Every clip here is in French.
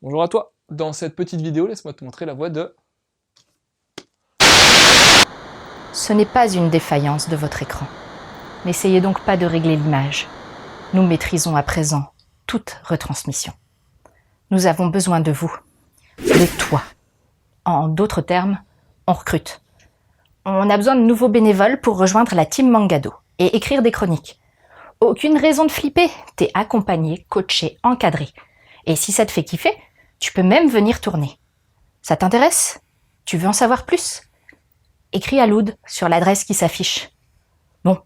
Bonjour à toi. Dans cette petite vidéo, laisse-moi te montrer la voix de... Ce n'est pas une défaillance de votre écran. N'essayez donc pas de régler l'image. Nous maîtrisons à présent toute retransmission. Nous avons besoin de vous, de toi. En d'autres termes, on recrute. On a besoin de nouveaux bénévoles pour rejoindre la team Mangado et écrire des chroniques. Aucune raison de flipper, t'es accompagné, coaché, encadré. Et si ça te fait kiffer, tu peux même venir tourner. Ça t'intéresse? Tu veux en savoir plus? Écris à Loud sur l'adresse qui s'affiche. Bon,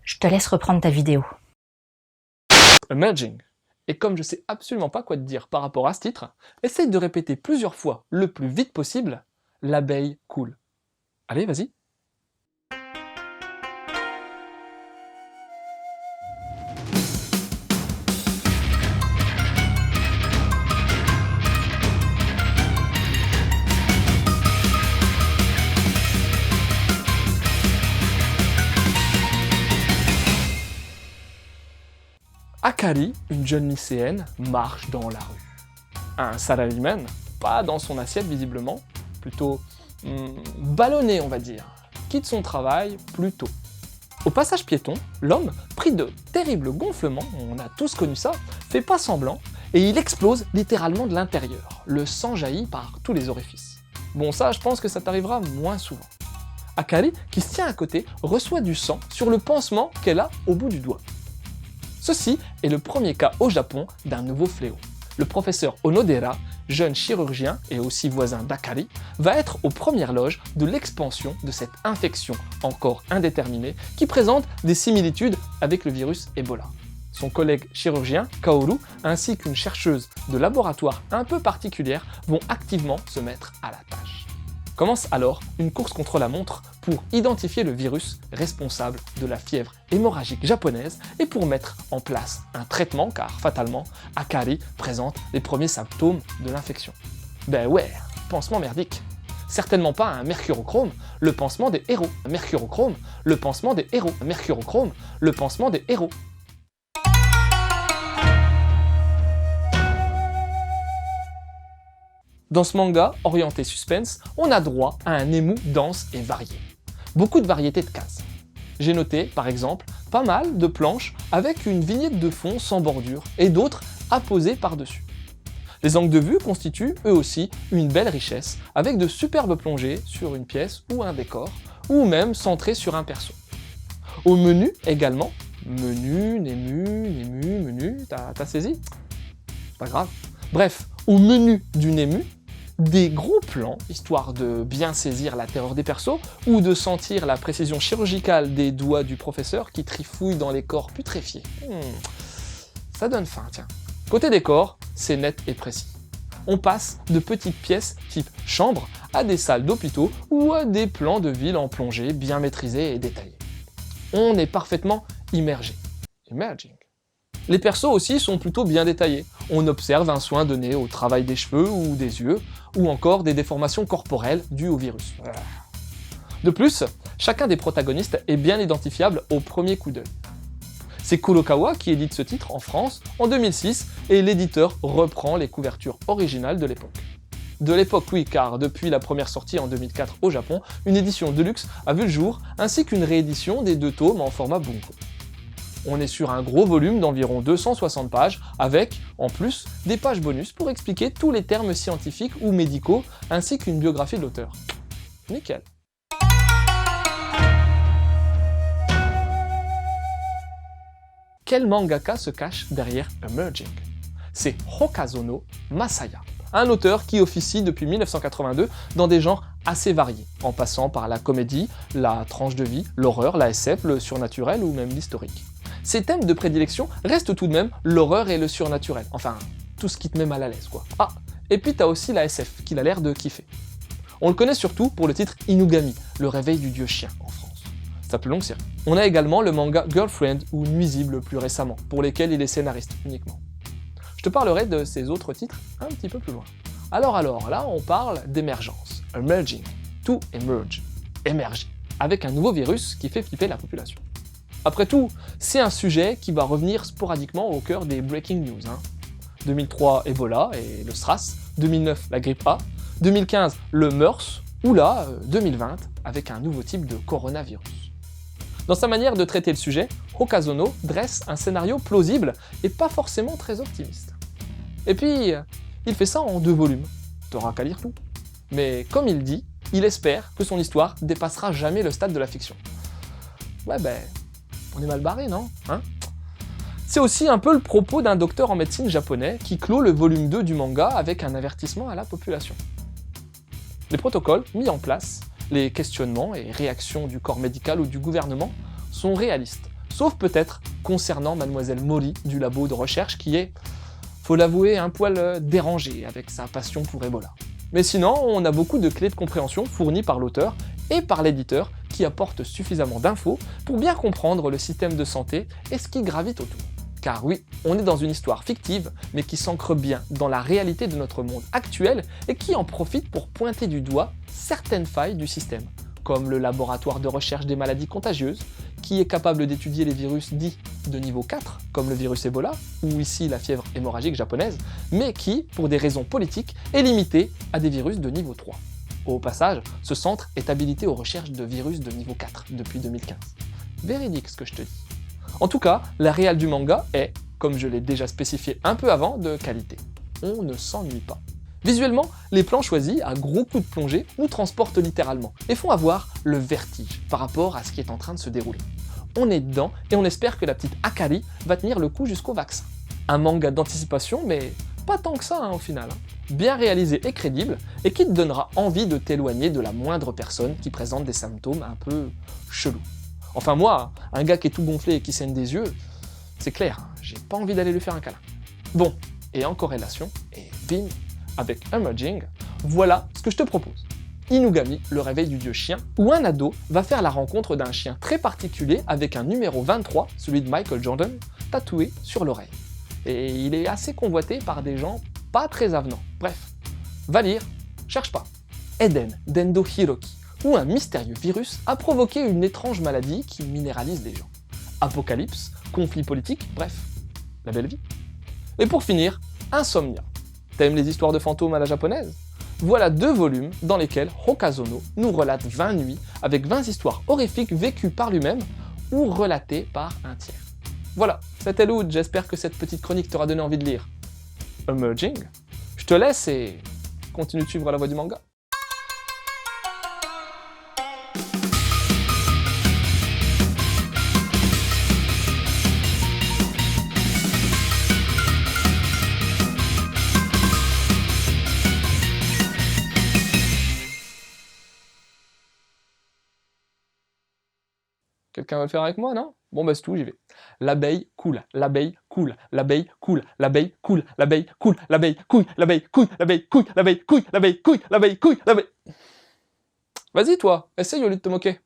je te laisse reprendre ta vidéo. Emerging. Et comme je sais absolument pas quoi te dire par rapport à ce titre, essaye de répéter plusieurs fois, le plus vite possible, l'abeille cool. Allez, vas-y. Akari, une jeune lycéenne, marche dans la rue. Un salaryman, pas dans son assiette visiblement, plutôt ballonné on va dire, quitte son travail plus tôt. Au passage piéton, l'homme, pris de terribles gonflements, on a tous connu ça, fait pas semblant, et il explose littéralement de l'intérieur. Le sang jaillit par tous les orifices. Bon ça, je pense que ça t'arrivera moins souvent. Akari, qui se tient à côté, reçoit du sang sur le pansement qu'elle a au bout du doigt. Ceci est le premier cas au Japon d'un nouveau fléau. Le professeur Onodera, jeune chirurgien et aussi voisin d'Akari, va être aux premières loges de l'expansion de cette infection encore indéterminée qui présente des similitudes avec le virus Ebola. Son collègue chirurgien, Kaoru, ainsi qu'une chercheuse de laboratoire un peu particulière vont activement se mettre à la tâche. Commence alors une course contre la montre pour identifier le virus responsable de la fièvre hémorragique japonaise et pour mettre en place un traitement car fatalement, Akari présente les premiers symptômes de l'infection. Ben ouais, pansement merdique. Certainement pas un mercurochrome, le pansement des héros. Mercurochrome, le pansement des héros. Mercurochrome, le pansement des héros. Dans ce manga, orienté suspense, on a droit à un émou dense et varié. Beaucoup de variétés de cases. J'ai noté, par exemple, pas mal de planches avec une vignette de fond sans bordure et d'autres apposées par-dessus. Les angles de vue constituent, eux aussi, une belle richesse, avec de superbes plongées sur une pièce ou un décor, ou même centrées sur un perso. Au menu également, menu, menu, t'as saisi? Pas grave. Bref, au menu du Nému, des gros plans, histoire de bien saisir la terreur des persos, ou de sentir la précision chirurgicale des doigts du professeur qui trifouille dans les corps putréfiés. Ça donne faim, tiens. Côté décor, c'est net et précis. On passe de petites pièces type chambre à des salles d'hôpitaux ou à des plans de ville en plongée bien maîtrisés et détaillés. On est parfaitement immergé. Emerging. Les persos aussi sont plutôt bien détaillés. On observe un soin donné au travail des cheveux ou des yeux, ou encore des déformations corporelles dues au virus. De plus, chacun des protagonistes est bien identifiable au premier coup d'œil. C'est Kurokawa qui édite ce titre en France en 2006 et l'éditeur reprend les couvertures originales de l'époque. De l'époque oui, car depuis la première sortie en 2004 au Japon, une édition deluxe a vu le jour, ainsi qu'une réédition des 2 tomes en format bunko. On est sur un gros volume d'environ 260 pages, avec, en plus, des pages bonus pour expliquer tous les termes scientifiques ou médicaux, ainsi qu'une biographie de l'auteur. Nickel. Quel mangaka se cache derrière Emerging? C'est Hokazono Masaya, un auteur qui officie depuis 1982 dans des genres assez variés, en passant par la comédie, la tranche de vie, l'horreur, la SF, le surnaturel ou même l'historique. Ses thèmes de prédilection restent tout de même l'horreur et le surnaturel, enfin, tout ce qui te met mal à l'aise quoi. Ah, et puis t'as aussi la SF, qu'il a l'air de kiffer. On le connaît surtout pour le titre Inugami, le réveil du dieu chien en France. Sa plus longue série. On a également le manga Girlfriend ou Nuisible plus récemment, pour lesquels il est scénariste uniquement. Je te parlerai de ces autres titres un petit peu plus loin. Alors là on parle d'émergence, emerging, to emerge, émerger, avec un nouveau virus qui fait flipper la population. Après tout, c'est un sujet qui va revenir sporadiquement au cœur des breaking news. 2003, Ebola et le SRAS. 2009, la grippe A. 2015, le MERS. Ou là, 2020, avec un nouveau type de coronavirus. Dans sa manière de traiter le sujet, Hokazono dresse un scénario plausible et pas forcément très optimiste. Et puis, il fait ça en 2 volumes. T'auras qu'à lire tout. Mais comme il dit, il espère que son histoire dépassera jamais le stade de la fiction. Ouais on est mal barré, non hein? C'est aussi un peu le propos d'un docteur en médecine japonais qui clôt le volume 2 du manga avec un avertissement à la population. Les protocoles mis en place, les questionnements et réactions du corps médical ou du gouvernement sont réalistes, sauf peut-être concernant mademoiselle Mori du labo de recherche qui est, faut l'avouer, un poil dérangée avec sa passion pour Ebola. Mais sinon, on a beaucoup de clés de compréhension fournies par l'auteur et par l'éditeur qui apportent suffisamment d'infos pour bien comprendre le système de santé et ce qui gravite autour. Car oui, on est dans une histoire fictive, mais qui s'ancre bien dans la réalité de notre monde actuel et qui en profite pour pointer du doigt certaines failles du système, comme le laboratoire de recherche des maladies contagieuses, qui est capable d'étudier les virus dits de niveau 4, comme le virus Ebola, ou ici la fièvre hémorragique japonaise, mais qui, pour des raisons politiques, est limité à des virus de niveau 3. Au passage, ce centre est habilité aux recherches de virus de niveau 4 depuis 2015. Véridique ce que je te dis. En tout cas, la réal du manga est, comme je l'ai déjà spécifié un peu avant, de qualité. On ne s'ennuie pas. Visuellement, les plans choisis à gros coups de plongée nous transportent littéralement et font avoir le vertige par rapport à ce qui est en train de se dérouler. On est dedans et on espère que la petite Akari va tenir le coup jusqu'au vaccin. Un manga d'anticipation, mais pas tant que ça au final. Bien réalisé et crédible, et qui te donnera envie de t'éloigner de la moindre personne qui présente des symptômes un peu chelous. Enfin moi, un gars qui est tout gonflé et qui saigne des yeux, c'est clair, j'ai pas envie d'aller lui faire un câlin. Bon, et en corrélation, et bim, avec Emerging, voilà ce que je te propose. Inugami, le réveil du dieu chien, où un ado va faire la rencontre d'un chien très particulier avec un numéro 23, celui de Michael Jordan, tatoué sur l'oreille. Et il est assez convoité par des gens pas très avenants. Bref, va lire, cherche pas. Eden d'Endo Hiroki, où un mystérieux virus a provoqué une étrange maladie qui minéralise les gens. Apocalypse, conflit politique, bref, la belle vie. Et pour finir, Insomnia. T'aimes les histoires de fantômes à la japonaise? Voilà 2 volumes dans lesquels Hokazono nous relate 20 nuits avec 20 histoires horrifiques vécues par lui-même ou relatées par un tiers. Voilà, c'était Loud, j'espère que cette petite chronique t'aura donné envie de lire Emerging. Je te laisse et continue de suivre la voie du manga. Quelqu'un va le faire avec moi, non? Bon bah c'est tout, j'y vais. L'abeille coule, l'abeille coule, l'abeille coule, l'abeille coule, l'abeille coule, l'abeille couille, l'abeille couille, l'abeille couille, l'abeille couille, l'abeille couille, l'abeille couille, l'abeille... Vas-y toi, essaye au lieu de te moquer.